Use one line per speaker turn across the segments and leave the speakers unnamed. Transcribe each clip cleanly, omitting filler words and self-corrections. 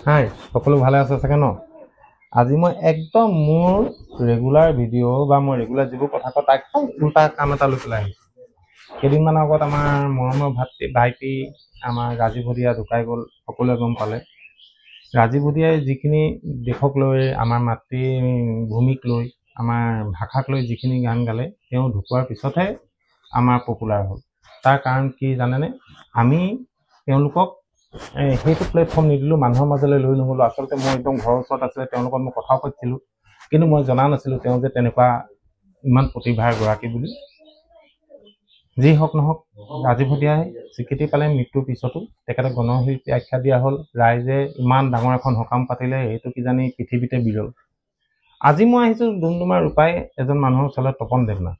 হাই সকলো ভালে আছে চাগে ন আজি মই একদম মোৰ ৰেগুলাৰ ভিডিঅ' বা মই ৰেগুলাৰ যিবোৰ কথা কওঁ তাক একদম উল্টা কাম এটা লৈ পেলাই আহিছোঁ কেইদিনমানৰ আগত আমাৰ মৰমৰ ভাইটি আমাৰ ৰাজীৱ ভদিয়া ঢুকাই গ'ল সকলোৱে গম পালে ৰাজীৱ ভদিয়াই যিখিনি দেশক লৈ আমাৰ মাতৃভূমিক লৈ আমাৰ ভাষাক লৈ যিখিনি গান গালে তেওঁ ঢুকোৱাৰ পিছতহে আমাৰ পপুলাৰ হ'ল তাৰ কাৰণ কি জানেনে আমি তেওঁলোকক সেইটো প্লেটফৰ্ম নিদিলোঁ মানুহৰ মাজলৈ লৈ নগ'লোঁ আচলতে মই একদম ঘৰৰ ওচৰত আছিলে তেওঁৰ লগত মই কথাও পাতিছিলোঁ কিন্তু মই জনা নাছিলোঁ তেওঁ যে তেনেকুৱা ইমান প্ৰতিভাৰ গৰাকী বুলি যি হওক নহওক ৰাজীৱ ভদিয়াই স্বীকৃতি পালে মৃত্যুৰ পিছতো তেখেতক গণশিল্পী আখ্যা দিয়া হ'ল ৰাইজে ইমান ডাঙৰ এখন সকাম পাতিলে এইটো কিজানি পৃথিৱীতে বিৰল আজি মই আহিছোঁ ডুমডুমাৰ ৰূপাই এজন মানুহৰ ওচৰলৈ তপন দেৱনাথ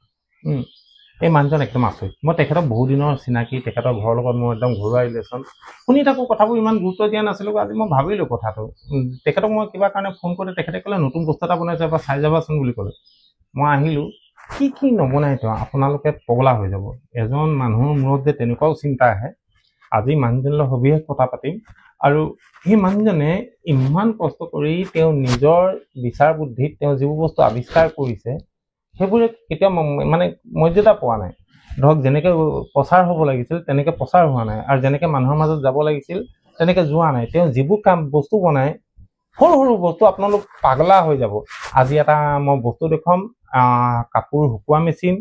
এই মানুহজন একদম আচৰিত মই তেখেতক বহু দিনৰ চিনাকি তেখেতৰ ঘৰৰ লগত মোৰ একদম ঘৰুৱা ৰিলেশ্যন শুনি থাকোঁ কথাবোৰ ইমান গুৰুত্ব দিয়া নাছিলোঁ আজি মই ভাবিলোঁ কথাটো তেখেতক মই কিবা কাৰণে ফোন কৰোঁতে তেখেতে ক'লে নতুন বস্তু এটা বনাইছে বা চাই যাবাচোন বুলি ক'লে মই আহিলোঁ কি নবনাই তেওঁ আপোনালোকে পগলা হৈ যাব এজন মানুহৰ মূৰত যে তেনেকুৱাও চিন্তা আহে আজি মানুহজনৰ সবিশেষ কথা পাতিম আৰু সেই মানুহজনে ইমান কষ্ট কৰি তেওঁ নিজৰ বিচাৰ বুদ্ধিত তেওঁ যিবোৰ বস্তু আৱিষ্কাৰ কৰিছে সেইবোৰে কেতিয়াও মানে মৰ্যাদা পোৱা নাই ধৰক যেনেকৈ প্ৰচাৰ হ'ব লাগিছিল তেনেকৈ প্ৰচাৰ হোৱা নাই আৰু যেনেকৈ মানুহৰ মাজত যাব লাগিছিল তেনেকৈ যোৱা নাই তেওঁ যিবোৰ বস্তু বনায় সৰু সৰু বস্তু আপোনালোক পাগলা হৈ যাব আজি এটা মই বস্তু দেখুৱাম কাপোৰ শুকোৱা মেচিন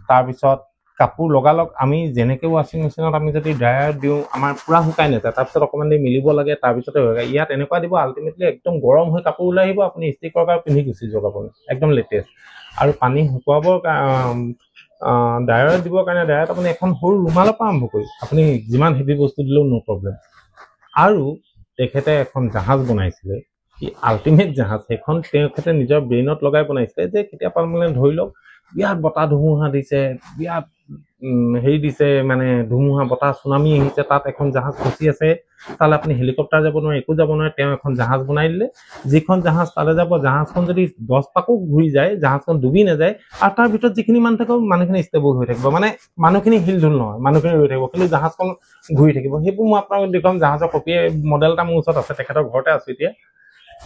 তাৰপিছত কাপোৰ লগালগ আমি যেনেকৈ ৱাশ্বিং মেচিনত আমি যদি ড্ৰায়াৰ দিওঁ আমাৰ পূৰা শুকাই নাযায় তাৰপিছত অকণমান দেৰি মিলিব লাগে তাৰপিছতে হৈ যায় ইয়াত এনেকুৱা দিব আল্টিমেটলি একদম গৰম হৈ কাপোৰ ওলাই আহিব আপুনি ইস্ত্ৰি কৰক আৰু পিন্ধি গুচি যাওক আপুনি একদম লেটেষ্ট আৰু পানী শুকুৱাবৰ ড্ৰায়াৰত দিবৰ কাৰণে ড্ৰায়াৰত আপুনি এখন সৰু ৰুমালৰ পৰা আৰম্ভ কৰি আপুনি যিমান হেভি বস্তু দিলেও ন' প্ৰব্লেম আৰু তেখেতে এখন জাহাজ বনাইছিলে কি আল্টিমেট জাহাজ সেইখন তেখেতে নিজৰ ব্ৰেইনত লগাই বনাইছিলে যে কেতিয়াবা মানে ধৰি লওক বিৰাট বতাহ ধুমুহা দিছে বিৰাট হেৰি দিছে মানে ধুমুহা বতাহ চুনামি আহিছে তাত এখন জাহাজ ফচি আছে তালৈ আপুনি হেলিকপ্টাৰ যাব নোৱাৰে একো যাব নোৱাৰে তেওঁ এখন জাহাজ বনাই দিলে যিখন জাহাজ তালৈ যাব জাহাজখন যদি 10 পাকো ঘূৰি যায় জাহাজখন ডুবি নাযায় আৰু তাৰ ভিতৰত যিখিনি মানুহ থাকিব মানুহখিনি ষ্টেবল হৈ থাকিব মানে মানুহখিনি হিলধুল নহয় মানুহখিনি ৰৈ থাকিব কিন্তু জাহাজখন ঘূৰি থাকিব সেইবোৰ মই আপোনালোকক দেখুৱাম জাহাজৰ কপি মডেল এটা মোৰ ওচৰত আছে তেখেতৰ ঘৰতে আছোঁ এতিয়া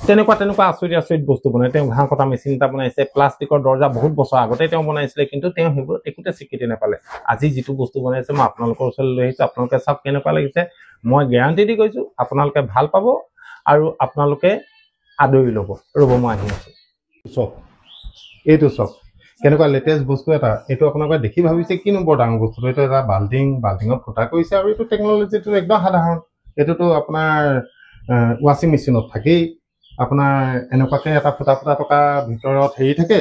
তেনেকুৱা আচৰিত বস্তু বনায় তেওঁ ঘাঁহ কটা মেচিন এটা বনাইছে প্লাষ্টিকৰ দৰ্জা বহুত বছৰ আগতে তেওঁ বনাইছিলে কিন্তু তেওঁ সেইবোৰ একোতে স্বীকৃতি নাপালে আজি যিটো বস্তু বনাইছে মই আপোনালোকৰ ওচৰলৈ লৈ আহিছোঁ আপোনালোকে চাওক কেনেকুৱা লাগিছে মই গেৰাণ্টি দি কৈছোঁ আপোনালোকে ভাল পাব আৰু আপোনালোকে আদৰি ল'ব ৰ'ব মই আহি আছোঁ চাওক এইটো চাওক কেনেকুৱা লেটেষ্ট বস্তু এটা এইটো আপোনালোকে দেখি ভাবিছে কিনো বৰ ডাঙৰ বস্তুটো এইটো এটা বাল্টিঙত ফুটা কৰিছে আৰু এইটো টেকন'লজিটো একদম সাধাৰণ এইটোতো আপোনাৰ ৱাশ্বিং মেচিনত থাকেই আপোনাৰ এনেকুৱাকৈ এটা ফুটা টকা ভিতৰত হেৰি থাকে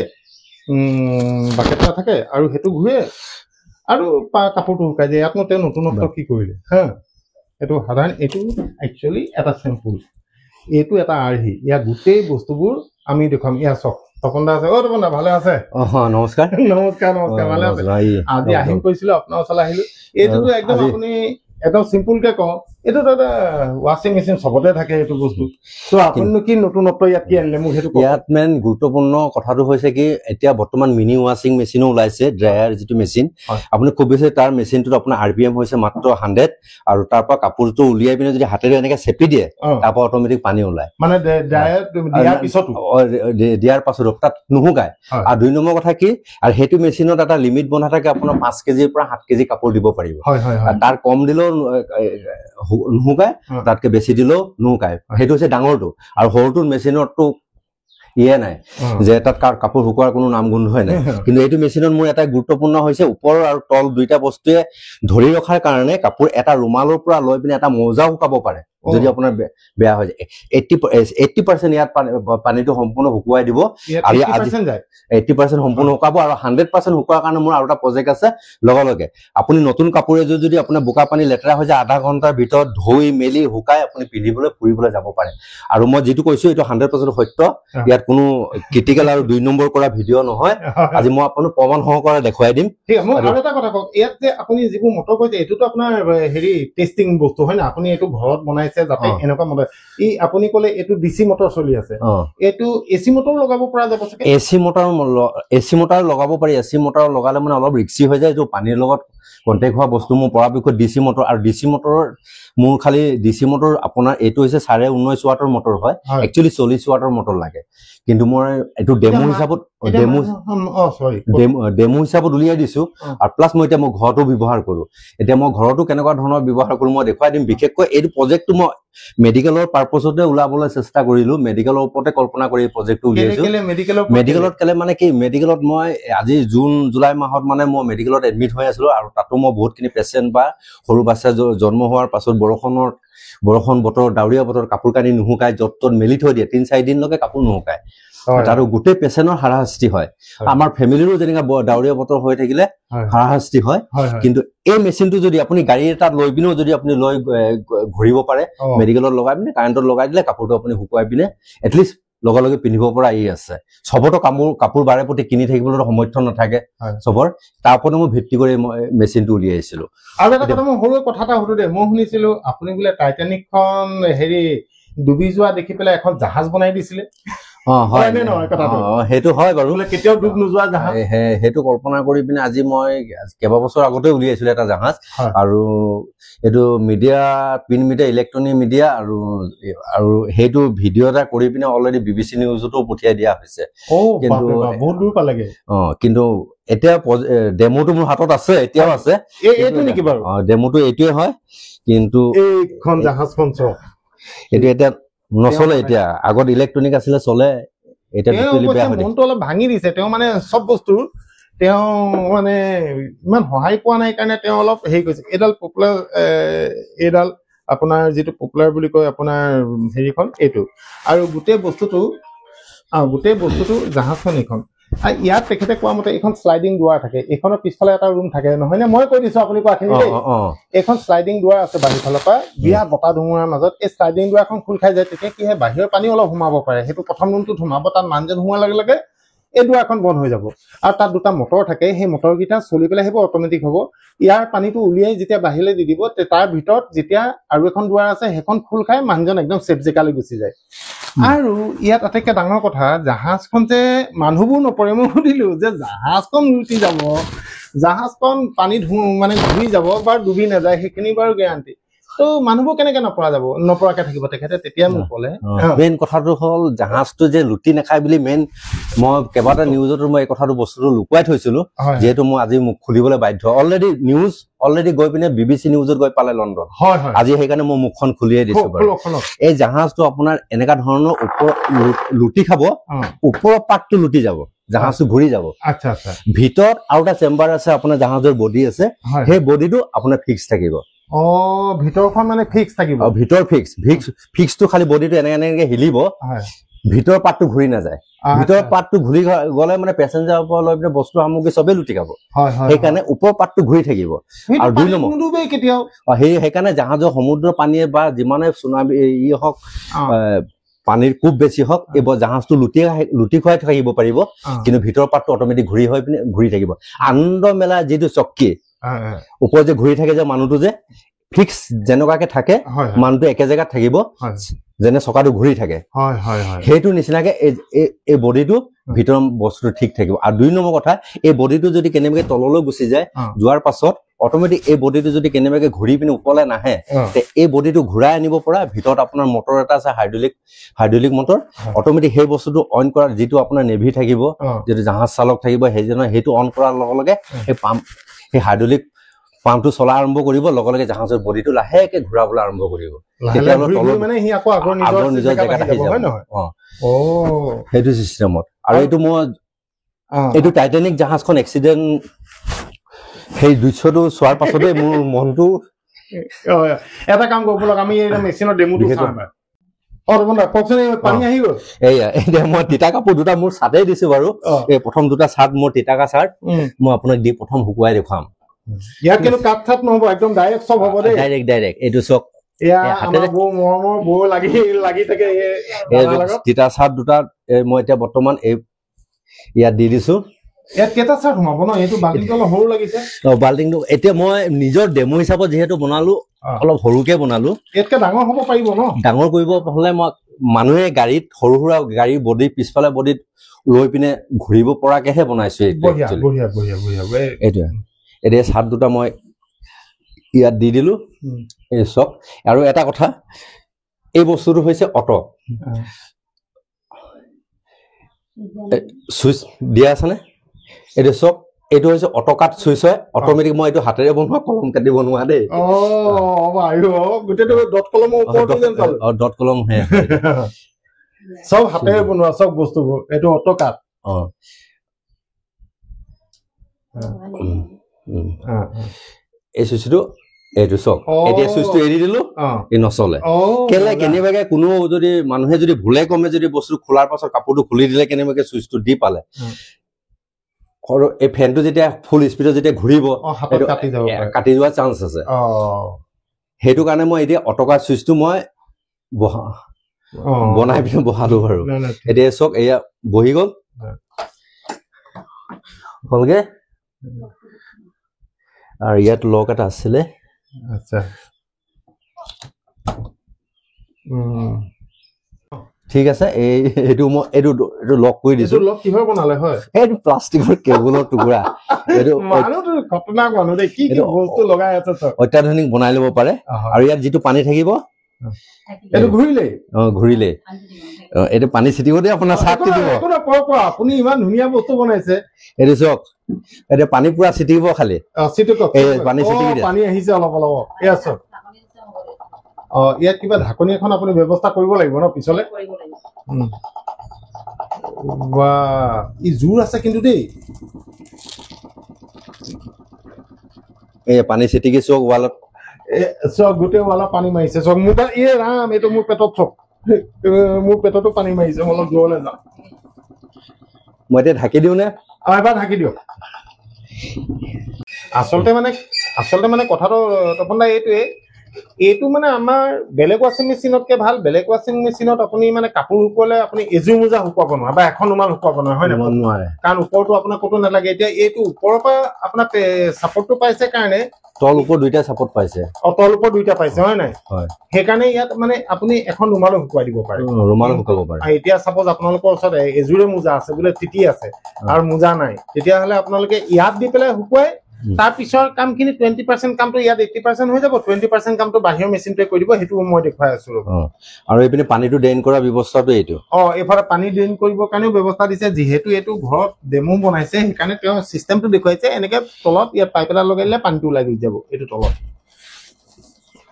বাকেট এটা থাকে আৰু সেইটো ঘূৰে আৰু কাপোৰটো শুকাই যায় ইয়াতনো তেওঁ নতুনত্ব কি কৰিলে হা এইটো সাধাৰণ এইটো একচুৱেলি এটা চেম্পুল এইটো এটা আৰ্হি ইয়াৰ গোটেই বস্তুবোৰ আমি দেখুৱাম ইয়াৰ চাওক তপন দা আছে তপন দা ভালে আছে
নমস্কাৰ
ভালে আছে আজি আহিম কৈছিলো আপোনাৰ ওচৰলৈ আহিলো এইটোতো একদম আপুনি একদম চিম্পুলকে কওঁ এইটো এটা ৱাশ্বিং মেচিন চবতে থাকে এইটো বস্তু তো আপুনি কি নতুনত্ব ইয়াত কি আনিলে মোক সেইটো
ইয়াত মেইন গুৰুত্বপূৰ্ণ কথাটো হৈছে কি এতিয়া বৰ্তমান মিনি ৱাশ্বিং মেচিনো ওলাইছে ড্ৰায়াৰ যিটো মেচিন আপুনি খুব বেছি তাৰ মেচিনটোত আপোনাৰ RPM হৈছে মাত্ৰ 100 আৰু তাৰ পৰা কাপোৰটো উলিয়াই পিনে যদি হাতেৰে এনেকে চেপি দিয়ে তাৰ পৰা অট'মেটিক পানী ওলায়
মানে ড্ৰায়াৰ
দিয়াৰ পাছতো তাত নুশুকায় আৰু 2 নম্বৰ কথা কি আৰু সেইটো মেচিনত এটা লিমিট বন্ধা থাকে আপোনাৰ 5 কেজিৰ পৰা 7 কেজি কাপোৰ দিব পাৰিব তাৰ কম দিলেও নুশুকায় তাতকে বেছি দিলেও নুশুকায় সেইটো হৈছে ডাঙৰটো আৰু সৰুটোৰ মেচিনতটো ইয়ে নাই যে তাত কাপোৰ শুকোৱাৰ কোনো নাম গোন্ধই নাই কিন্তু এইটো মেচিনত মোৰ এটা গুৰুত্বপূৰ্ণ হৈছে ওপৰ আৰু তল দুইটা বস্তুৱে ধৰি ৰখাৰ কাৰণে কাপোৰ এটা ৰুমালৰ পৰা লৈ পিনে এটা মৌজাও শুকাব পাৰে যদি আপোনাৰ বেয়া হৈ যায় 80% ইয়াত পানীটো সম্পূৰ্ণ শুকুৱাই দিব আৰু 80% সম্পূৰ্ণ শুকাব আৰু 100% শুকোৱাৰ কাৰণে মোৰ আৰু এটা প্ৰজেক্ট আছে লগে আপুনি নতুন কাপোৰ এযোৰ যদি আপোনাৰ বোকা পানী লেতেৰা হৈ যায় আধা ঘণ্টাৰ ভিতৰত ধুই মেলি শুকাই আপুনি পিন্ধিবলৈ ফুৰিবলৈ যাব পাৰে আৰু মই যিটো কৈছো এইটো 100% সত্য ইয়াত কোনো ক্ৰিটিকেল আৰু 2 নম্বৰ কৰা ভিডিঅ' নহয় আজি মই আপোনাক প্ৰমাণ সহকাৰে দেখুৱাই দিম
ঠিক আছে মই আৰু এটা কথা কওক ইয়াত যে আপুনি যিবোৰ মটৰ কৈছে এইটোতো আপোনাৰ হেৰি টেষ্টিং বস্তু হয় না আপুনি এইটো ঘৰত বনাইছে যাতে এনেকুৱা মটৰ আপুনি ক'লে এইটো ডিসি মটৰ চলি আছে এইটো এসি মটৰ লগাব পৰা যাব চাগে
এসি মটৰ লগাব পাৰি এসি মটৰ লগালে মানে অলপ ৰিস্কি হৈ যায় এইটো পানীৰ লগত কণ্টেক্ট হোৱা বস্তু মোৰ পৰাপক্ষত DC মটৰ, আৰু DC মটৰৰ মোৰ খালি DC মটৰ আপোনাৰ এইটো হৈছে 19.5 ৱাটৰ মটৰ হয়, একচুৱেলি 40 ৱাটৰ মটৰ লাগে, কিন্তু মই এইটো ডেমো হিচাপত উলিয়াই দিছো। আৰু প্লাছ মই এতিয়া মই ঘৰতো ব্যৱহাৰ কৰো। এতিয়া মই ঘৰতো কেনেকুৱা ধৰণৰ ব্যৱহাৰ কৰো মই দেখুৱাই দিম। বিশেষকৈ এইটো প্ৰজেক্টটো মই মেডিকেলৰ পাৰ্পছতে ওলাবলৈ চেষ্টা কৰিলো, মেডিকেলৰ ওপৰতে কল্পনা কৰি প্ৰজেক্টটো উলিয়াইছো। মেডিকেলত কেলে মানে কি, মেডিকেলত মই আজি জুন জুলাই মাহত মানে মই মেডিকেলত এডমিট হৈ আছিলো, আৰু তাতো মই বহুতখিনি পেচেণ্ট বা সৰু বাচ্ছা জন্ম হোৱাৰ পাছত বৰষুণ বতৰ, ডাৱৰীয়া বতৰ, কাপোৰ কানি নুশুকাই য'ত ত'ত মেলি থৈ দিয়ে, 3-4 দিনলৈকে কাপোৰ নুশুকায়, আৰু গোটেই পেচেণ্টৰ হাৰাশাস্তি হয়। আমাৰ ফেমিলিৰো যেনেকা ডাৱৰীয়া বতৰ হৈ থাকিলে হাৰাশাস্তি হয়। কিন্তু এই মেচিনটো যদি আপুনি গাড়ী এটাত লৈ পিনেও যদি আপুনি লৈ ঘূৰিব পাৰে, মেডিকেলত লগাই পিনে কাৰেণ্টত লগাই দিলে কাপোৰটো আপুনি শুকুৱাই পিনে এটলিষ্ট লগে লগে পিন্ধিব পৰা আছে। চবতো কাপোৰ বাৰে প্ৰতি কিনি থাকিবলৈ সমৰ্থ নাথাকে চবৰ, তাৰ ওপৰত মই ভিত্তি কৰি মই মেচিনটো উলিয়াইছিলো।
আৰু এটা কথা মই সৰু কথা এটা সুধো দে, মই শুনিছিলো আপুনি বোলে টাইটানিকখন ডুবি যোৱা দেখি পেলাই এখন জাহাজ বনাই দিছিলে।
সেইটো হয় বাৰু,
কেতিয়াও ডুব নোযোৱা জাহাজ,
সেইটো কল্পনা কৰি পিনে আজি মই কেইবাবছৰ আগতে উলিয়াইছিলো এটা জাহাজ। আৰু এইটো media, print media, electronic media, আৰু সেইটো ভিডিঅ' এটা কৰি পিনে অলৰেডি BBC নিউজতো পঠিয়াই দিয়া হৈছে। কিন্তু
বহুত দূৰ পালেগে।
কিন্তু এতিয়া ডেমোটো মোৰ হাতত আছে, এতিয়াও আছে।
এইটো নেকি বাৰু?
ডেমোটো এইটোৱে হয়, কিন্তু
এইখন জাহাজখন চাওক,
এইটো এতিয়া নচলে। এতিয়া আগত ইলেক্ট্ৰনিক আছিলে, চলে। এতিয়া
মনটো অলপ ভাঙি দিছে। তেওঁ মানে চব বস্তু তেওঁ মানে ইমান সহায় পোৱা নাই কাৰণে তেওঁ অলপ হেৰি কৰিছে। এইডাল আপোনাৰ যিটো পপুলাৰ বুলি কয় আপোনাৰ হেৰিখন এইটো, আৰু গোটেই বস্তুটো জাহাজখন এইখন। আৰু ইয়াত তেখেতে কোৱা মতে এইখন শ্লাইডিং দুৱাৰ থাকে, এইখনৰ পিছফালে এটা ৰুম থাকে, নহয় নে? মই কৈ দিছো আপুনি কোৱাখিনি। এইখন শ্লাইডিং দুৱাৰ আছে বাহিৰ ফালৰ পৰা, বিয়া বতাহ ধুমুহাৰ মাজত এই শ্লাইডিং দুৱাৰখন খোল খাই যায়, তেতিয়া কি হয় বাহিৰৰ পানী অলপ সোমাব পাৰে, সেইটো প্ৰথম ৰুমটোত সোমাব, তাত মানুহজন সোমোৱাৰ লগে লগে এই দুৱাৰখন বন্ধ হৈ যাব। আৰু তাত দুটা মটৰ থাকে, সেই মটৰকেইটা চলি পেলাই সেইবোৰ অট'মেটিক হ'ব। ইয়াৰ পানীটো উলিয়াই যেতিয়া বাহিৰলৈ দি দিব, তাৰ ভিতৰত যেতিয়া আৰু এখন দুৱাৰ আছে সেইখন খোল খাই মানুহজন একদম ছেফ জেগালৈ গুচি যায়। আৰু ইয়াত আটাইতকৈ ডাঙৰ কথা, জাহাজখন যে মানুহবোৰ নপৰে। মই সুধিলো যে জাহাজখন উলটি যাব, জাহাজখন পানীত মানে ঘূৰি যাব বা ডুবি নাযায়, সেইখিনি বাৰু গেৰাণ্টি। তো মানুহবোৰ কেনেকে নপৰাকে থাকিব? তেখেতে তেতিয়া মোক ক'লে
মেইন কথাটো হ'ল জাহাজটো যে লুটি নাখায় বুলি মই কেইবাটা নিউজতো মই এই বস্তুটো লুকুৱাই থৈছিলো, যিহেতু মই আজি মুখ খুলিবলৈ বাধ্য। অলৰেডি গৈ পিনে BBC নিউজত গৈ পালে লণ্ডন। আজি সেইকাৰণে মই মুখখন খুলিয়ে দিছো বাৰু। এই জাহাজটো আপোনাৰ এনেকা ধৰণৰ লুটি খাব, ওপৰৰ পাকটো লুটি যাব, জাহাজটো ঘূৰি যাব। ভিতৰত আৰু এটা চেম্বাৰ আছে, আপোনাৰ জাহাজৰ বডি আছে, সেই বডিটো আপোনাৰ ফিক্স থাকিব।
ভিতৰখন মানে ফিক্স থাকিব।
ভিতৰ ফিক্সটো খালি বডিটো এনেকে হিলিব, ভিতৰ পাতটো ঘূৰি নাযায়। ভিতৰ পাতটো ঘূৰি গলে মানে পেচেঞ্জাৰৰ পৰা লৈ পিনে বস্তু সামগ্ৰী চবেই লুটি খাব। সেইকাৰণে ওপৰৰ পাতটো ঘূৰি থাকিব। আৰু 2 নম্বৰ সেইকাৰণে জাহাজৰ সমুদ্ৰৰ পানীয়ে বা যিমানে চুনামি হওক, পানীৰ খুব বেছি হওক, এই জাহাজটো লুটি খুৱাই থাকিব পাৰিব, কিন্তু ভিতৰৰ পাতটো অট'মেটিক ঘূৰি থাকিব। আনন্দ মেলা যিটো চকী ওপৰত যে ঘূৰি থাকে, যে মানুহটো যে ফিক্স যেনেকুৱাকে থাকে, মানুহটো একে জেগাত থাকিব, যেনে চকাটো ঘূৰি থাকে, সেইটো নিচিনাকে এই বডিটো ভিতৰৰ বস্তুটো ঠিক থাকিব। আৰু 2 নম্বৰ কথা, এই বডিটো যদি কেনেবাকে তললৈ গুচি যায়, যোৱাৰ পাছত অট'মেটিক এই বডিটো যদি কেনেবাকে ঘূৰি পিনে ওপৰলৈ নাহে, এই বডিটো ঘূৰাই আনিব পৰা ভিতৰত আপোনাৰ মটৰ এটা আছে, হাইড্ৰলিক মটৰ। অট'মেটিক সেই বস্তুটো অন কৰাৰ, যিটো আপোনাৰ নেভি থাকিব, যিটো জাহাজ চালক থাকিব, সেইটো অন কৰাৰ লগে লগে সেই হাইড্ৰলিক পাম্পটো চলা আৰম্ভ কৰিব, লগে লগে জাহাজৰ বডিটো লাহেকে ঘূৰাবলৈ আৰম্ভ কৰিব। সেইটো চিষ্টেমত। আৰু এইটো টাইটানিক জাহাজখন এক্সিডেণ্ট, সেই দৃশ্যটো চোৱাৰ পাছতে মোৰ মনটো
এটা কাম কৰিব লগ, আমি মেচিনৰ ডেমোটো চাম।
এতিয়া মই তিতা কাপোৰ 2টা মোৰ চাৰ্টেই দিছো বাৰু। এই প্ৰথম 2টা চাৰ্ট মোৰ তিতাকা চাৰ্ট, মই আপোনাক দি প্ৰথম শুকুৱাই দেখুৱাম।
ইয়াত কিন্তু কাট নহব, একদম ডাইৰেক্ট চব হ'ব দেই।
ডাইৰেক্ট এইটো চক তিতা চাৰ্ট 2টা মই এতিয়া বৰ্তমান ইয়াত দি দিছো। বাল্টিংটো এতিয়া মই নিজৰ ডেমো হিচাপত যিহেতু বনালো, অলপ সৰুকে বনালো।
ডাঙৰ হ'ব পাৰিব ন? ডাঙৰ
কৰিব হলে মই মানুহে গাড়ীত সৰু সুৰা গাড়ী বডি পিছফালে বডিত লৈ পিনে ঘূৰিব পৰাকেহে বনাইছো। এইটোৱে এতিয়া চাৰ্ট 2টা মই ইয়াত দি দিলো এই চক আৰু এটা কথা এই বস্তুটো হৈছে অটো সুইচ দিয়া আছে নে এইটো চক এইটো হৈছে অটো কাট সুইচ হয় অটোমেটিক মই এইটো হাতেৰে বনোৱা কলম কাটি বনোৱা দেই
গোটেইটো ডট কলমৰ ওপৰতে যেন পালো
ডট কলম হে
সব হাতেৰে বনোৱা সব বস্তুবোৰ এইটো অটো কাট
এই সুইচটো এইটো চক এতিয়া সুইচটো এৰি দিলো এই নচলে কেলে কেনেবাকে কোনো যদি মানুহে যদি ভুলে কমে যদি বস্তু খোলাৰ পাছত কাপোৰটো খুলি দিলে কেনেবাকে সুইচটো দি পালে এই ফেনটো যেতিয়া ফুল স্পীডত যেতিয়া ঘূৰিব কাটি যোৱাৰ চান্স আছে সেইটো কাৰণে মই এতিয়া অটকা চুইচটো মই বনাই পিনে বহালো বাৰু এতিয়া চক এয়া বহি গল হলগে আৰু ইয়াত লক এটা আছিলে
আচ্ছা
ঠিক আছে এইটো মই এইটো লক কৰি দিছো
লক কিহৰ বনালে হয়
এইটো প্লাষ্টিকৰ কেবুলৰ টুকুৰা এইটো
মানুহটো ঘটনা মানুহ দে কি বস্তু লগাই আছে তো
অত্যাধুনিক বনাই ল'ব পাৰে আৰু ইয়াত যিটো পানী থাকিব
এইটো ঘূৰিলে
ঘূৰিলে এইটো পানী ছিটিব দে আপোনাৰ চাক দিব
আপুনি ইমান ধুনীয়া বস্তু বনাইছে
এইটো চক এতিয়া পানী পুৰা ছিটিব খালি পানী ছিটিব
পানী আহিছে অলপ অলপ এয়া চক ইয়াত কিবা ঢাকনি এখন আপুনি ব্যৱস্থা কৰিব লাগিব ন পিছলে ই জোৰ আছে কিন্তু দেই
এই পানী ছিটিকি চক ৱালত
চক গোটেই ৱালত পানী মাৰিছে চক মোৰ ৰাম এইটো মোৰ পেটত চক মোৰ পেটতো পানী মাৰিছে মই অলপ দূৰলৈ যাওঁ
মই এতিয়া ঢাকি দিওঁ নে
এবাৰ ঢাকি দিয়ক আচলতে মানে কথাটো তপন দা এইটো মানে আমাৰ বেলেগ ৱাশ্বিং মেচিনতকে ভাল বেলেগ ৱাশ্বিং মেচিনত আপুনি মানে কাপোৰ শুকুৱালে আপুনি এযোৰ মোজা শুকুৱাব নোৱাৰে বা এখন ৰুমাল শুকুৱাব নোৱাৰে হয়
নোৱাৰে
কাৰণ ওপৰতো আপোনাৰ ক'তো নালাগে এতিয়া এইটো ওপৰৰ পৰা আপোনাৰ ছাপৰ্টটো পাইছে কাৰণে
তল ওপৰ দুইটা ছাপৰ্ট পাইছে
তল ওপৰ দুইটা পাইছে হয় নাই
হয়
সেইকাৰণে ইয়াত মানে আপুনি এখন ৰুমালো শুকুৱাই দিব পাৰে
ৰুমালো শুকুৱাব পাৰে
এতিয়া চাপোজ আপোনালোকৰ ওচৰত এযোৰে মোজা আছে বোলে তিতি আছে আৰু মোজা নাই তেতিয়াহ'লে আপোনালোকে ইয়াত দি পেলাই শুকুৱাই তাৰ পিছৰ কামখিনি 20% কামটো ইয়াত 80% হৈ যাব 20% কামটো বাহিৰৰ মেচিনটোৱে কৰি দিব সেইটো মই দেখুৱাই আছো
আৰু এইপিনে পানীটো ড্ৰেইন কৰা ব্যৱস্থাটো এইটো
এইফালে পানী ড্ৰেইন কৰিবৰ কাৰণেও ব্যৱস্থা দিছে যিহেতু এইটো ঘৰত ডেমো বনাইছে সেইকাৰণে তেওঁ চিষ্টেমটো দেখুৱাইছে এনেকে তলত ইয়াত পাইপ এটা লগাই দিলে পানীটো ওলাই গৈ যাব এইটো তলত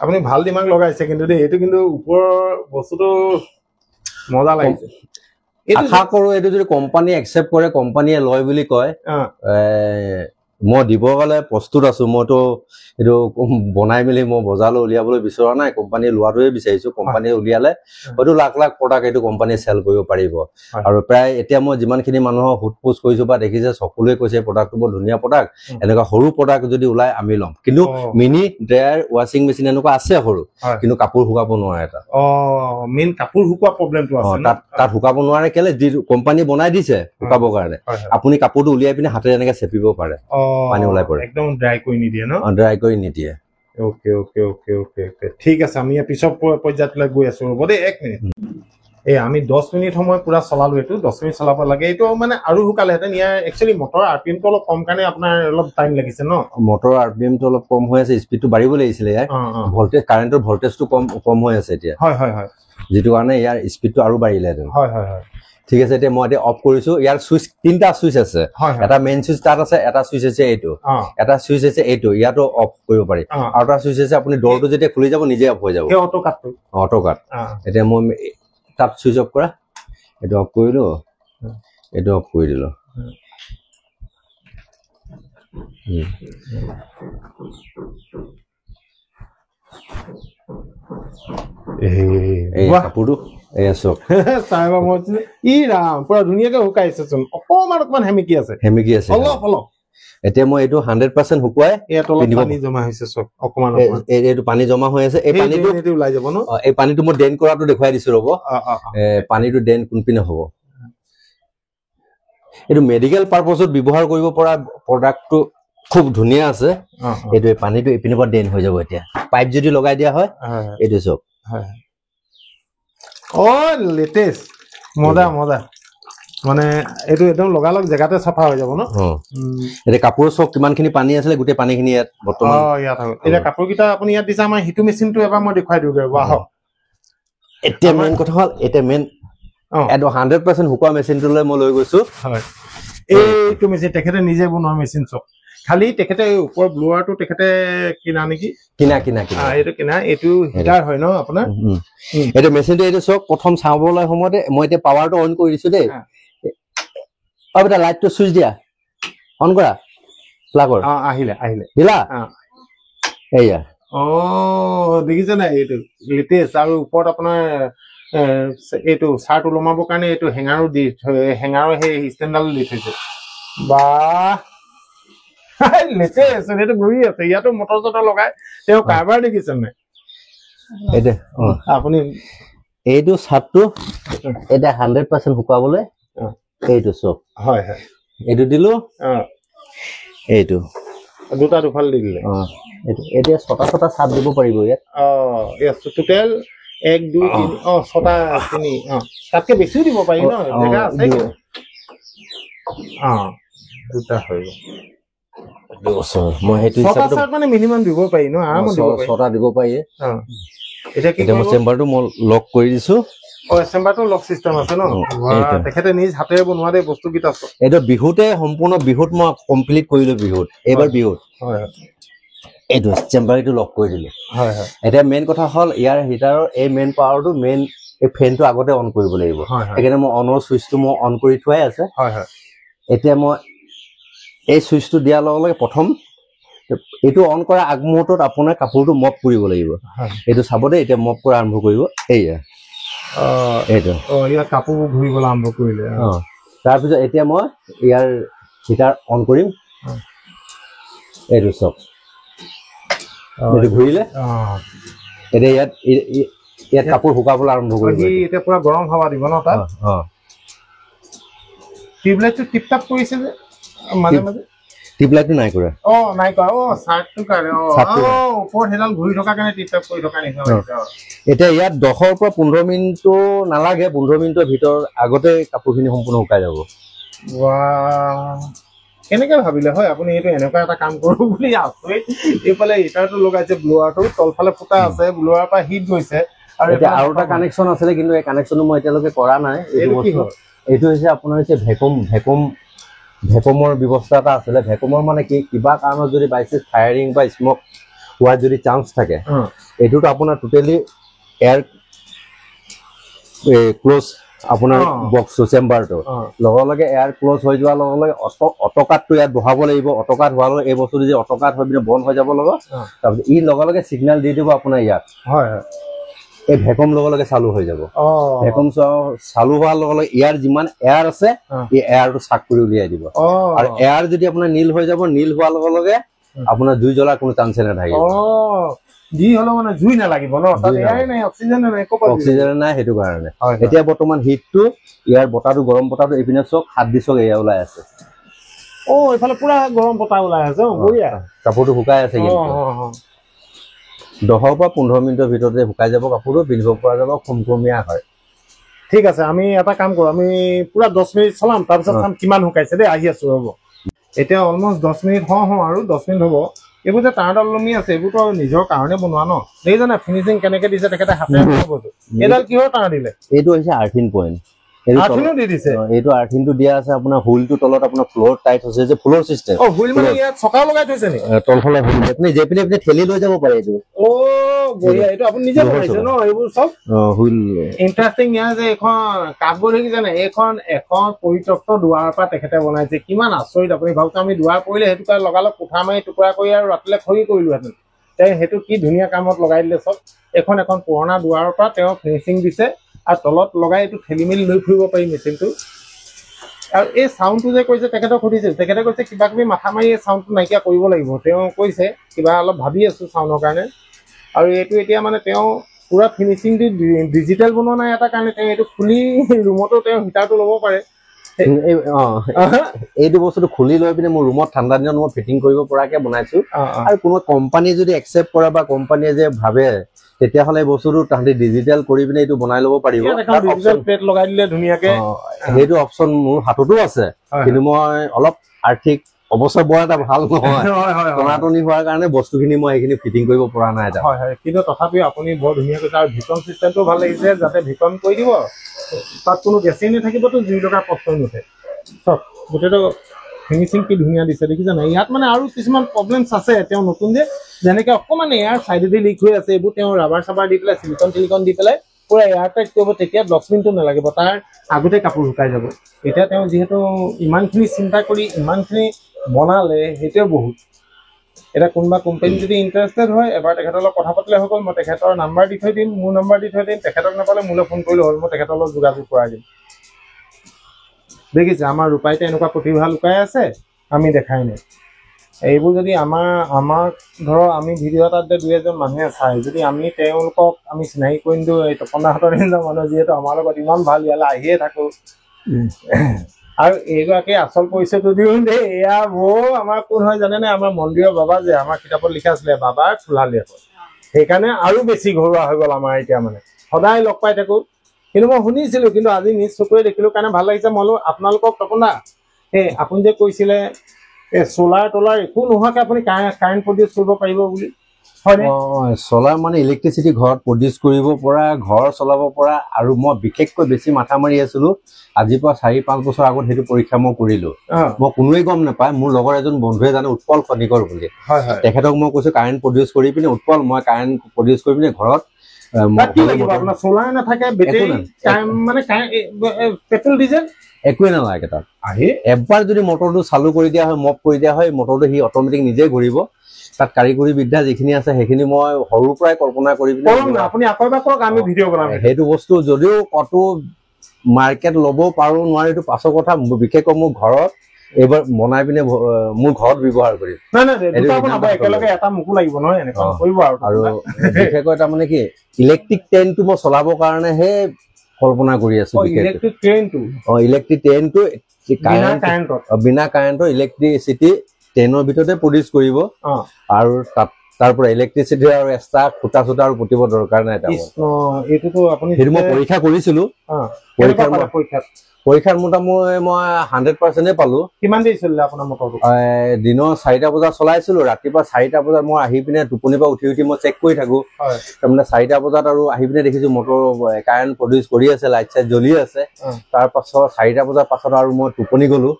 আপুনি ভাল দিমাগ লগাইছে কিন্তু দেই এইটো কিন্তু ওপৰৰ বস্তুটো মজা লাগিছে
আশা কৰো এইটো যদি কোম্পানী একচেপ্ট কৰে কোম্পানীয়ে লয় বুলি কয় মই দিব গ'লে প্ৰস্তুত আছো মইতো এইটো বনাই মেলি মই বজাৰলৈ উলিয়াবলৈ বিচৰা নাই কোম্পানীয়ে লোৱাটোৱে বিচাৰিছো কোম্পানীয়ে উলিয়ালে হয়তো লাখ লাখ প্ৰডাক্ট এইটো কোম্পানীয়ে চেল কৰিব পাৰিব আৰু প্ৰায় এতিয়া মই যিমানখিনি মানুহক সোধ-পোছ কৰিছো বা দেখিছে সকলোৱে কৈছে প্ৰডাক্টটো বৰ ধুনীয়া প্ৰডাক্ট এনেকুৱা সৰু প্ৰডাক্ট যদি ওলাই আমি ল'ম কিন্তু মিনি ড্ৰায়াৰ ৱাশ্বিং মেচিন এনেকুৱা আছে সৰু কিন্তু কাপোৰ শুকাব নোৱাৰে এটা
মেইন কাপোৰ শুকুৱা প্ৰব্লেমটো আছে
তাত শুকাব নোৱাৰে কেলে যি কোম্পানী বনাই দিছে শুকাবৰ কাৰণে আপুনি কাপোৰটো উলিয়াই পিনে হাতেৰে এনেকে চেপিব পাৰে পানী ওলাই পৰে
একদম ড্ৰাই কৰি নিদিয়ে ন
ড্ৰাই কৰি নিদিয়ে
okay okay okay okay okay ঠিক আছে আমি পিছৰ পৰ্যায়টোলৈ গৈ আছো ৰ'ব দেই 1 মিনিট আমি 10 মিনিট সময় পুৰা চলালো এইটো 10 মিনিট চলাব লাগে এইটো মানে আৰু শুকালেহেঁতেন ইয়াৰ একচুৱেলি মটৰ আৰপিএমটো অলপ কম কাৰণে আপোনাৰ অলপ টাইম লাগিছে ন
মটৰ আৰপিএমটো অলপ কম হৈ আছে স্পীডটো বাঢ়িব লাগিছিলে ইয়াৰ ভল্টেজ কাৰেণ্টৰ ভল্টেজটো কম হৈ আছে এতিয়া
হয় হয় হয়
যেটো কাৰণে ইয়াৰ স্পীডটো আৰু বাঢ়িলেহেঁতেন
হয় হয় হয়
ঠিক আছে এতিয়া মই এতিয়া অফ কৰিছো ইয়াৰ সুইচ তিনটা সুইচ আছে এটা মেইন সুইচ তাত আছে এটা সুইচ আছে এইটো এটা সুইচ আছে এইটো ইয়াতো অফ কৰিব পাৰি আৰু এটা সুইচ আছে আপুনি ডৰটো যেতিয়া খুলি যাব নিজে অফ হৈ যাব অটো কাট এতিয়া মই তাত সুইচ অফ কৰা এইটো অফ কৰিলো এইটো অফ কৰি দিলো কাপোৰটো
পুৰা ধুনীয়াকে শুকাইছে চোন অকমান সেমেকি আছে অলপ অলপ
এতিয়া মই এইটো 100% শুকুৱাই
পানী জমা হৈছে চব অকমান
এইটো পানী জমা হৈ আছে এই পানীটো
ওলাই যাব ন
এই পানীটো মই ড্ৰেইন কৰাটো দেখুৱাই দিছো ৰ'ব পানীটো ড্ৰেইন কোনপিনে হ'ব এইটো মেডিকেল পাৰপজত ব্যৱহাৰ কৰিব পৰা প্ৰডাক্টটো খুব ধুনীয়া আছে এইটো পানীটো এইপিনৰ পৰা ড্ৰেইন হৈ যাব এতিয়া পাইপ যদি লগাই দিয়া হয় এইটো চব
লেটেষ্ট মজা মজা মানে এইটো একদম লগালগ জেগাতে চাফা হৈ যাব ন
এতিয়া কাপোৰ চব কিমানখিনি পানী আছিলে গোটেই পানীখিনি ইয়াত বৰ্তমান
ইয়াত এতিয়া কাপোৰকেইটা আপুনি ইয়াত দিছে আমাৰ হিটো মেচিনটো এবাৰ মই দেখুৱাই দিওঁগৈ আহক
এতিয়া মেইন কথা হ'ল এতিয়া মেইন 100% শুকোৱা মেচিনটোলৈ মই লৈ গৈছো
হয় এইটো মেচিন তেখেতে নিজে বনোৱা মেচিন চব খালি তেখেতে ওপৰ ব্লোৱাৰটো তেখেতে কিনা নেকি কিনা এইটো কিনা এইটো হিটাৰ হয় ন আপোনাৰ
এইটো মেচিনটো এইটো চক প্ৰথম চাবলৈ সময়তে মই এতিয়া পাৱাৰটো অন কৰি দিছো দেই বেটা লাইটটো চুইচ দিয়া অন কৰা প্লাগৰ
আহিলে
দিলা এইয়া
দেখিছে নাই এইটো লেটেষ্ট আৰু ওপৰত আপোনাৰ এইটো চাৰ্ট ওলমাবৰ কাৰণে এইটো হেঙাৰো দি হেঙাৰৰ সেই ষ্টেণ্ডডাল দি থৈছে বা লেটেষ্ট এইটো ঘূৰি আছে ইয়াতো মটৰ চটৰ লগাই তেওঁ কাৰবাৰ দেখিছে নাই
এইটো
আপুনি
এইটো চাৰ্টটো এতিয়া 100% শুকাবলৈ এইটো চব
হয়
এইটো দিলো এইটো
দুটা দুফাল দি দিলে
এইটো এতিয়া ছটা চাৰ্ট দিব পাৰিব ইয়াত
টোটেল 1 2 3 ছটা 3 তাতকে বেছিও দিব পাৰি ন জেগা আছে দুটা হৈ
মই সেইটো হিচাপত
মানে মিনিমাম দিব পাৰি ন আৰামত দিব পাৰি
ছটা দিব পাৰি
এতিয়া কি
মই চেম্বাৰটো মই লক কৰি দিছো
চেম্বাৰটো লক চিষ্টেম আছে ন তেখেতে নিজ হাতেৰে বনোৱা দে বস্তুকেইটা
এইটো বিহুতে সম্পূৰ্ণ বিহুত মই কমপ্লিট কৰিলো বিহুত এইবাৰ বিহুত এইটো চেম্বাৰটো লক কৰি দিলো এতিয়া মেইন কথা হ'ল ইয়াৰ হিটাৰৰ এই মেইন পাৱাৰটো মেইন এই ফেনটো আগতে অন কৰিব লাগিব সেইকাৰণে মই অনৰ চুইচটো মই অন কৰি থোৱাই আছে এতিয়া মই এই চুইচটো দিয়াৰ লগে লগে প্ৰথম এইটো অন কৰা আগমুহূৰ্তত আপোনাৰ কাপোৰটো মপ কৰিব লাগিব এইটো চাব দেই এতিয়া মপ কৰা আৰম্ভ কৰিব এইয়া এইটো
ইয়াত কাপোৰ ঘূৰিবলৈ আৰম্ভ কৰিলে
তাৰপিছত এতিয়া মই ইয়াৰ হিটাৰ অন কৰিম এইটো চব এইটো ঘূৰিলে এতিয়া ইয়াত কাপোৰ শুকাবলৈ আৰম্ভ কৰিব
এতিয়া পুৰা গৰম হাৱা দিব ন তাত টিউবলাইটটো টিপ টাপ কৰিছে যে মাজে মাজে
টিউবলাইটটো নাই কৰা
নাই কৰা চাৰ্টটো কাৰণে ওপৰত সেইডাল ঘূৰি থকাৰ কাৰণে টিপ টাপ কৰি থকাৰ নিচিনা
এতিয়া ইয়াত 10ৰ পৰা 15 মিনিটটো নালাগে 15 মিনিটৰ ভিতৰত আগতে কাপোৰখিনি সম্পূৰ্ণ শুকাই যাব
কেনেকে ভাবিলে হয় আপুনি এইটো এনেকুৱা এটা কাম কৰো বুলি আচৰিত এইফালে হিটাৰটো লগাইছে ব্লোৱাৰটো তলফালে ফুটা আছে ব্লোৱাৰ পৰা হিট গৈছে আৰু
এটা কানেকশ্যন আছিলে কিন্তু এই কানেকশ্যনটো মই এতিয়ালৈকে কৰা নাই এইটো হৈছে আপোনাৰ হৈছে ভেকুমৰ ব্যৱস্থা এটা আছিলে ভেকুমৰ মানে কি কিবা কাৰণত যদি বাইচান্স ফায়াৰিং বা স্মক হোৱাৰ যদি চান্স থাকে এইটোতো আপোনাৰ টোটেলি এয়াৰ ক্লোজ আপোনাৰ বক্সটো চেম্বাৰটো লগে লগে এয়াৰ ক্লোজ হৈ যোৱাৰ লগে লগে অটকাটটো ইয়াত বহাব লাগিব অটকাট হোৱাৰ লগে এই বস্তুটো যে অটকাট হৈ পিনে বন্ধ হৈ যাব লাগিব তাৰপিছত ই লগে লগে চিগনেল দি দিব আপোনাৰ ইয়াত এই ভেকুম লগে লগে চালু হৈ যাব ভেকুম চালু হোৱাৰ লগে লগে ইয়াৰ যিমান এয়াৰ আছে এই এয়াৰটো চাক কৰি উলিয়াই দিব আৰু এয়াৰ যদি আপোনাৰ নীল হৈ যাব নীল হোৱাৰ লগে লগে আপোনাৰ জুই জ্বলাৰ কোনো চান্সে নাথাকিব
যি হলো মানে জুই নালাগিব ন তাত এয়াৰ নাই অক্সিজেন নাই
অক্সিজেন নাই সেইটো কাৰণে এতিয়া বৰ্তমান হিটটো ইয়াৰ বতাহটো গৰম বতাহটো এইপিনে চক হাত দি চক এয়া ওলাই আছে
এইফালে পুৰা গৰম বতাহ ওলাই আছে বঢ়িয়া
কাপোৰটো শুকাই আছে কিন্তু 10 পৰা 15 মিনিটৰ ভিতৰতে শুকাই যাব কাপোৰটো পিন্ধিব পৰা যাব খুমখুমীয়া হয়
ঠিক আছে আমি এটা কাম কৰো আমি পুৰা 10 মিনিট চলাম তাৰপিছত চাম কিমান শুকাইছে দেই আহি আছো ৰ'ব এতিয়া অলমষ্ট 10 মিনিট আৰু 10 মিনিট হ'ব এইবোৰ যে তাঁৰডাল লমি আছে এইবোৰতো আৰু নিজৰ কাৰণে বনোৱা ন দেখিছানে ফিনিচিং কেনেকে দিছে তেখেতে হাতেৰে বনাবতো এইডাল কিহৰ তাঁৰ দিলে
এইটো হৈছে আৰ্থিন পইণ্ট
আৰ্থিনো দি দিছে
এইটো আৰ্থিনটো দিয়া আছে আপোনাৰ হুইলটো তলত আপোনাৰ ফ্লোৰ টাইট হৈছে যে ফ্লোৰ চিষ্টেম
হুইল মানে ইয়াত চকা লগাই থৈছে নি
তলফালে হুইল আপুনি যেপিনে আপুনি ঠেলি লৈ যাব পাৰে এইটো
বঢ়িয়া এইটো আপুনি নিজে বনাইছে ন এইবোৰ চব
হুইল
ইণ্টাৰেষ্টিং ইয়াৰ যে এখন কাপবোৰ দেখিছেনে এখন পৰিত্যক্ত দুৱাৰৰ পৰা তেখেতে বনাইছে কিমান আচৰিত আপুনি ভাবক আমি দুৱাৰ পৰিলে সেইটো কাৰণে লগালগ কোঠা মাৰি টুকুৰা কৰি আৰু ৰাতিলে খৰি কৰিলোহেঁতেন সেইটো কি ধুনীয়া কামত লগাই দিলে চব এখন পুৰণা দুৱাৰৰ পৰা তেওঁ ফিনিচিং দিছে আৰু তলত লগাই এইটো খেলি মেলি লৈ ফুৰিব পাৰি মেচিনটো আৰু এই চাউণ্ডটো যে কৈছে তেখেতক সুধিছিল তেখেতে কৈছে কিবা কিবি মাথা মাৰি এই চাউণ্ডটো নাইকিয়া কৰিব লাগিব তেওঁ কৈছে কিবা অলপ ভাবি আছো চাউণ্ডৰ কাৰণে আৰু এইটো এতিয়া মানে তেওঁ পুৰা ফিনিচিংটো ডিজিটেল বনোৱা নাই এটা কাৰণে তেওঁ এইটো খুলি ৰুমতো তেওঁ হিটাৰটো ল'ব পাৰে
এইটো বস্তুটো খুলি লৈ পিনে মোৰ ৰুমত ঠাণ্ডা দিনত মই ফিটিং কৰিব পৰাকে বনাইছো আৰু কোনো কোম্পানীয়ে যদি একচেপ্ট কৰে বা কোম্পানীয়ে যে ভাবে তেতিয়াহ'লে এই বস্তুটো তাহাঁতি ডিজিটেল কৰি পিনে এইটো বনাই ল'ব পাৰিব সেইটো অপশ্যন মোৰ হাততো আছে কিন্তু মই অলপ আৰ্থিক অৱস্থা বৰ এটা ভাল নহয় টনাটনি হোৱাৰ কাৰণে বস্তুখিনি মই সেইখিনি ফিটিং কৰিব পৰা নাই
কিন্তু তথাপিও আপুনি বৰ ধুনীয়াকৈ তাৰ ভিতন চিষ্টেমটো ভাল লাগিছে যাতে ভিতন কৰি দিব তাত কোনো গেছেই নাথাকিবতো জুই লগাৰ প্ৰশ্নই নুঠে চব গোটেইটো ফিনিচিং কি ধুনীয়া দিছে দেখিছে নাই ইয়াত মানে আৰু কিছুমান প্ৰব্লেমছ আছে তেওঁ নতুন যে যেনেকৈ অকণমান এয়াৰ চাইডেদি লিক হৈ আছে এইবোৰ তেওঁ ৰাবাৰ চাবাৰ দি পেলাই চিলিকন দি পেলাই পুৰা এয়াৰ টাইট কৰিব তেতিয়া 10 মিনিটো নালাগিব তাৰ আগতে কাপোৰ শুকাই যাব এতিয়া তেওঁ যিহেতু ইমানখিনি চিন্তা কৰি ইমানখিনি বনালে সেইটোৱে বহুত এতিয়া কোনোবা কোম্পানী যদি ইণ্টাৰেষ্টেড হয় এবাৰ তেখেতৰ লগত কথা পাতিলে হৈ গ'ল মই তেখেতৰ নাম্বাৰ দি থৈ দিম মোৰ নাম্বাৰ দি থৈ দিম তেখেতক নাপালে মোলৈ ফোন কৰিলে হ'ল মই তেখেতৰ লগত যোগাযোগ কৰাই দিম দেখিছে আমাৰ ৰূপাইতে এনেকুৱা প্ৰতিভা লুকাই আছে আমি দেখাই নাই এইবোৰ যদি আমাক ধৰক আমি ভিডিঅ' এটাত দুই এজন মানুহে চাই যদি আমি তেওঁলোকক আমি চিনাকি কৰি দিওঁ এই তপনাহঁতৰ নিচিনা মানুহ যিহেতু আমাৰ লগত ইমান ভাল ইয়ালৈ আহিয়ে থাকোঁ আৰু এইগৰাকী আচল পৰিচয়টো দিওঁ দেই এয়া আমাৰ কোন হয় জানেনে আমাৰ মন্দিৰৰ বাবা যে আমাৰ কিতাপত লিখা আছিলে বাবাৰ ফুলালি সেইকাৰণে আৰু বেছি ঘৰুৱা হৈ গ'ল আমাৰ এতিয়া মানে সদায় লগ পাই থাকোঁ কিন্তু মই শুনিছিলোঁ কিন্তু আজি নিজ চকুৰে দেখিলোঁ কাৰণে ভাল লাগিছে মই আপোনালোকক তপনা আপুনি যে কৈছিলে সোলাৰ টলাৰ একো নোহোৱাকৈ আপুনি কাৰেণ্ট প্ৰডিউচ কৰিব পাৰিব বুলি
সোলাৰ মানে ইলেক্ট্ৰিচিটি ঘৰত প্ৰডিউচ কৰিব পৰা ঘৰ চলাব পৰা আৰু মই বিশেষকৈ বেছি মাথা মাৰি আছিলোঁ আজিৰ পৰা 4-5 বছৰ আগত সেইটো পৰীক্ষা মই কৰিলোঁ মই কোনোৱে গম নাপায় মোৰ লগৰ এজন বন্ধুৱে জানে উৎপল খনিকৰ বুলি তেখেতক মই কৈছোঁ কাৰেণ্ট প্ৰডিউচ কৰি পিনে উৎপল মই কাৰেণ্ট প্ৰডিউচ কৰি পিনে ঘৰত
সোলাৰ নাথাকে পেট্ৰল ডিজেল
একোৱে নালাগে তাত এবাৰ যদি মটৰটো চালু কৰি দিয়া হয় মফ কৰি দিয়া হয় মটৰটো সি অট'মেটিক নিজে ঘূৰিব তাত কাৰিকৰী বিদ্যা যিখিনি আছে সেইখিনি মই সৰুৰ পৰাই কল্পনা কৰি সেইটো বস্তু যদিও কত মাৰ্কেট ল'ব পাৰোঁ নোৱাৰো এইটো পাছৰ কথা বিশেষকৈ মোৰ ঘৰত এইবাৰ বনাই পিনে মোৰ ঘৰত ব্যৱহাৰ কৰিম আৰু বিশেষকৈ তাৰমানে কি ইলেক্ট্ৰিক ট্ৰেইনটো মই চলাবৰ কাৰণেহে কল্পনা কৰি আছো ইলেক্ট্ৰিক ট্ৰেইনটো বিনা কাৰেণ্টৰ ইলেক্ট্ৰিচিটি ট্ৰেইনৰ ভিতৰতে প্ৰডিউচ কৰিব আৰু তাৰ পৰা ইলেক্ট্ৰিচিটি আৰু এক্সট্ৰা খুটা চুটা আৰু পুতিব দৰকাৰ নাই
এইটোতো আপুনি
সেইটো মই পৰীক্ষা কৰিছিলোঁ পৰীক্ষাত মোটামুটি মই 100% পালোঁ
কিমান দেৰি চলিলে আপোনাৰ মটৰটো
দিনৰ 4টা বজাত চলাইছিলোঁ ৰাতিপুৱা 4টা বজাত মই আহি পিনে টোপনিৰ পৰা উঠি মই চেক কৰি থাকোঁ তাৰমানে 4টা বজাত আৰু আহি পিনে দেখিছোঁ মটৰ কাৰেণ্ট প্ৰডিউচ কৰি আছে লাইট চাইট জ্বলি আছে তাৰ পাছত 4টা বজাৰ পাছত আৰু মই টোপনি গ'লোঁ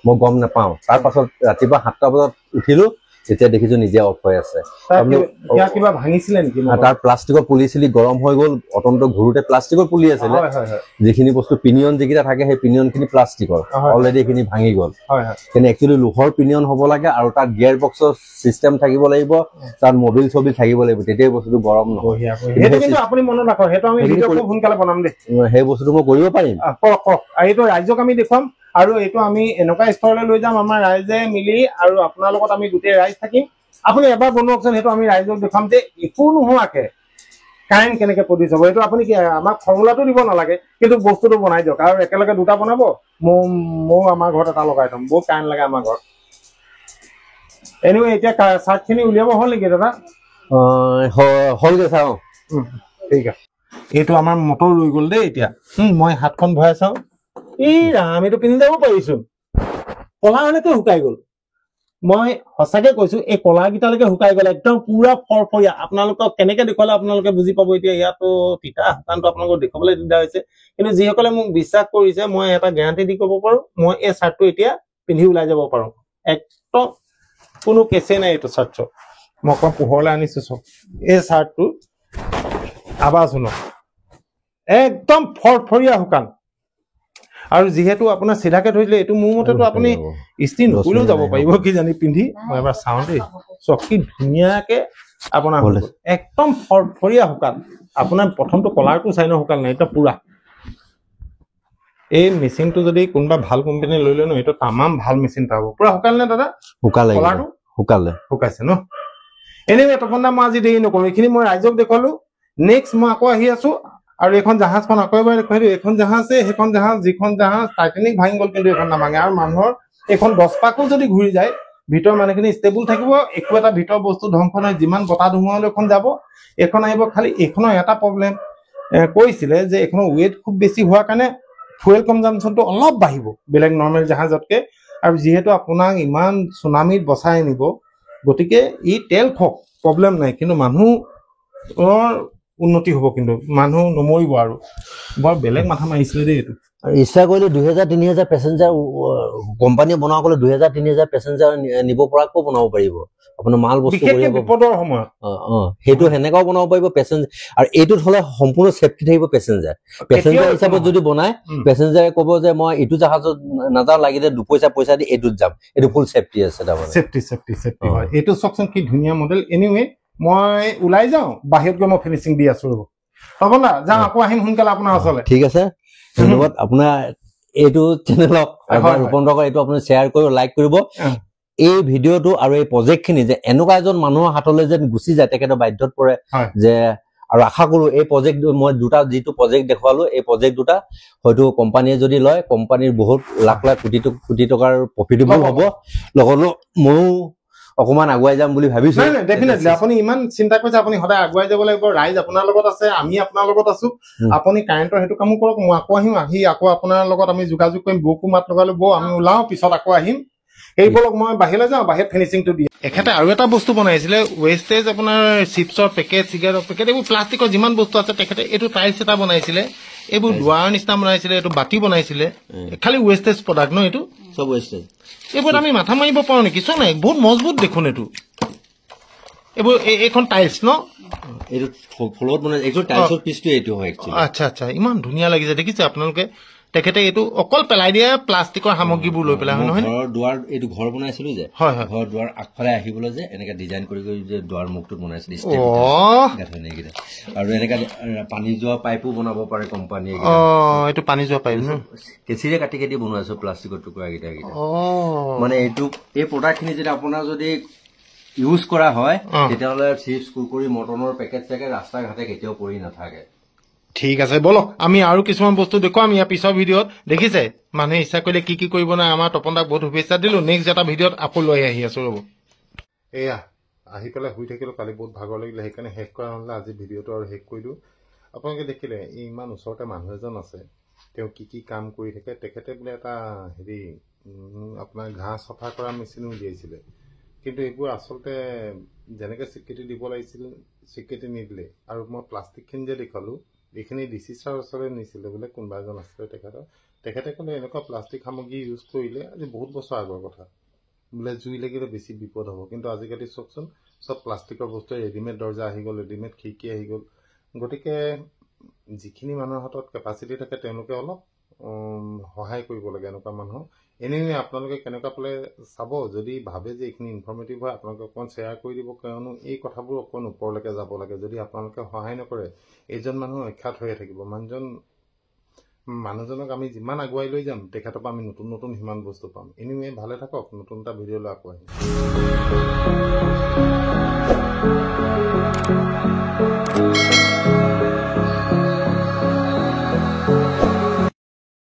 মই গম নাপাওঁ তাৰ পাছত ৰাতিপুৱা 7টা বজাত উঠিলোঁ তেতিয়া দেখিছোঁ নিজে অফ হৈ আছে
কিবা ভাঙিছিলে নেকি
তাৰ প্লাষ্টিকৰ পুলি চিলি গৰম হৈ গ'ল অতন্ত ঘূৰোতে প্লাষ্টিকৰ পুলি আছিলে যিখিনি বস্তু পিনিয়ন যিকেইটা থাকে সেই পিনিয়নখিনি প্লাষ্টিকৰ অলৰেডি এইখিনি ভাঙি গ'ল কিন্তু একচুৱেলি লোহৰ পিনিয়ন হ'ব লাগে আৰু তাত গিয়াৰ বক্সৰ চিষ্টেম থাকিব লাগিব তাত মবিল চবিল থাকিব লাগিব তেতিয়াই বস্তুটো গৰম নহয় সেই বস্তুটো মই কৰিব পাৰিম
এইটো ৰাইজক আমি দেখুৱাম আৰু এইটো আমি এনেকুৱা স্তৰলৈ লৈ যাম আমাৰ ৰাইজে মিলি আৰু আপোনাৰ লগত আমি গোটেই ৰাইজ থাকিম আপুনি এবাৰ বনোৱাকচোন সেইটো আমি ৰাইজক দেখুৱাম যে একো নোহোৱাকে কাৰেণ্ট কেনেকে প্ৰডিউচ হ'ব এইটো আপুনি কি আমাক ফৰ্মুলাটো দিব নালাগে কিন্তু বস্তুটো বনাই দিয়ক আৰু একেলগে দুটা বনাব ময়ো আমাৰ ঘৰত এটা লগাই থ'ম বহুত কাৰেণ্ট লাগে আমাৰ ঘৰত এনিৱে এতিয়া চাৰ্টখিনি উলিয়াব হ'ল নেকি দাদা
হ'লগৈ চাওঁ
ঠিক আছে এইটো আমাৰ মটৰ ৰৈ গ'ল দেই এতিয়া মই হাতখন ভৰাই চাওঁ আমিতো পিন্ধি যাব পাৰিছো কলা হ'লেতো শুকাই গ'ল মই সঁচাকে কৈছো এই কলাকেইটালৈকে শুকাই গ'ল একদম পুৰা ফৰফৰীয়া আপোনালোকক কেনেকে দেখুৱালে আপোনালোকে বুজি পাব এতিয়া ইয়াতো তিতা শুকানটো আপোনালোকক দেখুৱাবলৈ দিগদাৰ হৈছে কিন্তু যিসকলে মোক বিশ্বাস কৰিছে মই এটা গেৰাণ্টি দি ক'ব পাৰোঁ মই এই চাৰ্টটো এতিয়া পিন্ধি ওলাই যাব পাৰোঁ একদম কোনো কেছেই নাই এইটো চাৰ্ট চব মই অকণ পোহৰলৈ আনিছো চব এই চাৰ্টটো আৱাজ শুনক একদম ফৰফৰীয়া শুকান আৰু যিহেতু আপোনাৰ চিধাকে থৈছিলে এইটো মোৰ মতেতো আপুনি ইস্ত্ৰি নকৰিলেও যাব পাৰিব কি জানি পিন্ধি মই এবাৰ চাওঁ দেই চব কি ধুনীয়াকে আপোনাৰ একদম ফৰফৰীয়া শুকান আপোনাৰ প্ৰথমটো কলাৰটো চাই ন শুকাল নাই এতিয়া পুৰা এই মেচিনটো যদি কোনোবা ভাল কোম্পানী লৈ লয় ন এইটো তামাম ভাল মেচিন পাব পুৰা শুকাল নে দাদা
শুকালে
কলাৰটো শুকাইছে ন
এনিৱে
তপন দা মই আজি দেৰি নকৰোঁ এইখিনি মই ৰাইজক দেখুৱালো নেক্সট মই আকৌ আহি আছো আৰু এইখন জাহাজখন আকৌ এবাৰ দেখুৱাই দিওঁ এইখন জাহাজে সেইখন জাহাজ যিখন জাহাজ টাইটানিক ভাঙি গ'ল কিন্তু এইখন নাভাঙে আৰু মানুহৰ এইখন 10 পাকো যদি ঘূৰি যায় ভিতৰ মানুহখিনি ষ্টেবল থাকিব একো এটা ভিতৰ বস্তু ধ্বংস নহয় যিমান বতাহ ধুমুহালৈ এখন যাব এইখন আহিব খালি এইখনৰ এটা প্ৰব্লেম কৈছিলে যে এইখনৰ ৱেইট খুব বেছি হোৱাৰ কাৰণে ফুয়েল কনজাম্পচনটো অলপ বাঢ়িব বেলেগ নৰ্মেল জাহাজতকে আৰু যিহেতু আপোনাক ইমান সুনামিত বচাই নিব গতিকে ই তেল খক প্ৰব্লেম নাই কিন্তু মানুহৰ উন্নতি হ'ব কিন্তু মানুহ নমৰিব আৰু বৰ বেলেগ মাথা মাৰিছিলে দেই এইটো
আৰু ইচ্ছা কৰিলে 2000-3000 পেছেঞ্জাৰ কোম্পানীয়ে বনোৱা ক'লে 2000-3000 পেছেঞ্জাৰ নিব পৰাকৈ বনাব পাৰিব আপোনাৰ মাল বস্তু
বিপদৰ সময়ত
সেইটো সেনেকাও বনাব পাৰিব পেছেঞ্জাৰ আৰু এইটোত হ'লে সম্পূৰ্ণ ছেফটি থাকিব পেছেঞ্জাৰ হিচাপত যদি বনায় পেছেঞ্জাৰে ক'ব যে মই এইটো জাহাজত নাযাওঁ লাগিলে 2 পইচা দি এইটোত যাম এইটো ফুল ছেফটি আছে তাৰমানে
ছেফটি হয় এইটো চাওকচোন কি ধুনীয়া মডেল এনিৱে মই ওলাই যাওঁ বাহিৰত গৈ মই ফিনিচিং দি আছো ৰ'ব হ'ব না যাওঁ আকৌ আহিম সোনকালে আপোনাৰ ওচৰলৈ
ঠিক আছে ধন্যবাদ আপোনাৰ এইটো চেনেলক ৰূপান্তৰ এইটো আপুনি শ্বেয়াৰ কৰিব লাইক কৰিব এই ভিডিঅ'টো আৰু এই প্ৰজেক্টখিনি যে এনেকুৱা এজন মানুহৰ হাতলৈ যেন গুচি যায় তেখেতৰ বাধ্যত পৰে যে আৰু আশা কৰো এই প্ৰজেক্ট মই দুটা যিটো প্ৰজেক্ট দেখুৱালো এই প্ৰজেক্ট দুটা হয়তো কোম্পানীয়ে যদি লয় কোম্পানীৰ বহুত লাখ কোটি টকাৰ প্ৰফিটেবল হ'ব লগতে ময়ো অকমান আগুৱাই যাম বুলি ভাবিছো
ডেফিনেটলি আপুনি ইমান চিন্তা কৰিছে আপুনি সদায় আগুৱাই যাব লাগিব ৰাইজ আপোনাৰ লগত আছে আমি আপোনাৰ লগত আছো আপুনি কাৰেণ্টৰ সেইটো কামো কৰক মই আকৌ আহিম আকৌ আপোনাৰ লগত আমি যোগাযোগ কৰিম বৌকো মাত লগালো বৌ আমি ওলাও পিছত আকৌ আহিম এইবোৰক মই বাহিৰলৈ যাওঁ বাহিৰত ফিনিচিংটো দি এখেতে আৰু এটা বস্তু বনাইছিলে ৱেষ্টেজ আপোনাৰ চিপছৰ পেকেট চিগাৰেটৰ পেকেট এইবোৰ প্লাষ্টিকৰ যিমান বস্তু আছে তেখেতে এইটো টাইলছ এটা বনাইছিলে এইবোৰ দুৱাৰ নিচিনা বনাইছিলে এইটো বাতি বনাইছিলে খালি ৱেষ্টেজ প্ৰডাক্ট ন এইটো
সব ৱেষ্টেজ
এইবোৰ আমি মাথা মাৰিব পাৰো নেকি চোৱা নাই বহুত মজবুত দেখোন এইটো এইবোৰ এইখন টাইলছ ন
এইটো ফ্ল'ৰত বনাই এইটো টাইলছৰ পিছটো এইটো হয় একচুৱেলি
আচ্ছা ইমান ধুনীয়া লাগিছে দেখিছে আপোনালোকে তেখেতে এইটো অকল পেলাই দিয়ে প্লাষ্টিকৰ সামগ্ৰীবোৰ লৈ পেলাই হয় নহয়
ঘৰৰ দুৱাৰ এইটো ঘৰ বনাইছিলো যে ঘৰ দুৱাৰ আগফালে আহিবলৈ যে এনেকা ডিজাইন কৰি যে দুৱাৰ মুখটো বনাইছিলো আৰু এনেকা পানী যোৱা পাইপো বনাব পাৰে কোম্পানীয়ে
এইটো পানী যোৱা পাইপ ন
কেঁচিৰে কাটি বনাইছো প্লাষ্টিকৰ টুকুৰা কেইটা মানে এইটো এই প্ৰডাক্টখিনি যদি আপোনাৰ যদি ইউজ কৰা হয় তেতিয়াহ'লে চিপছ কুৰকুৰি মটনৰ পেকেট চেকেট ৰাস্তা ঘাটে কেতিয়াও পৰি নাথাকে
ঠিক আছে বলক আমি আৰু কিছুমান বস্তু দেখুৱাম ইয়াৰ পিছৰ ভিডিঅ'ত দেখিছে মানুহে ইচ্ছা কৰিলে কি কৰিব নাই আমাৰ তপন দাক বহুত শুভেচ্ছা দিলো নেক্সট এটা ভিডিঅ'ত আকৌ লৈ আহি আছো ৰ'ব এয়া আহি পেলাই শুই থাকিলো কালি বহুত ভাগৰ লাগিলে সেইকাৰণে শেষ কৰা নহ'লে আজি ভিডিঅ'টো আৰু শেষ কৰিলো আপোনালোকে দেখিলে ইমান ওচৰতে মানুহ এজন আছে তেওঁ কি কাম কৰি থাকে তেখেতে বোলে এটা হেৰি আপোনাৰ ঘাঁহ চফা কৰা মেচিনো উলিয়াইছিলে কিন্তু এইবোৰ আচলতে যেনেকৈ স্বীকৃতি দিব লাগিছিল স্বীকৃতি নিদিলে আৰু মই প্লাষ্টিকখিনি যে দেখালো এইখিনি ডিচি ছাৰৰ ওচৰলৈ নিছিলে বোলে কোনোবা এজন আছিলে তেখেতে ক'লে এনেকুৱা প্লাষ্টিক সামগ্ৰী ইউজ কৰিলে আজি বহুত বছৰ আগৰ কথা বোলে জুই লাগিলে বেছি বিপদ হ'ব কিন্তু আজিকালি চাওকচোন চব প্লাষ্টিকৰ বস্তু ৰেডিমেড দৰ্জা আহি গ'ল ৰেডিমেড খিৰিকী আহি গ'ল গতিকে যিখিনি মানুহৰ হাতত কেপাচিটি থাকে তেওঁলোকে অলপ সহায় কৰিব লাগে এনেকুৱা মানুহক এনেই আপোনালোকে কেনেকুৱা পালে চাব যদি ভাবে যে এইখিনি ইনফৰ্মেটিভ হয় আপোনালোকে অকণমান শ্বেয়াৰ কৰি দিব কিয়নো এই কথাবোৰ অকণমান ওপৰলৈকে যাব লাগে যদি আপোনালোকে সহায় নকৰে এইজন মানুহ অখ্যাত হৈয়ে থাকিব মানুহজনক আমি যিমান আগুৱাই লৈ যাম তেখেতৰ পৰা আমি নতুন সিমান বস্তু পাম এনিৱে ভালে থাকক নতুন এটা ভিডিঅ'লৈ আকৌ আহিম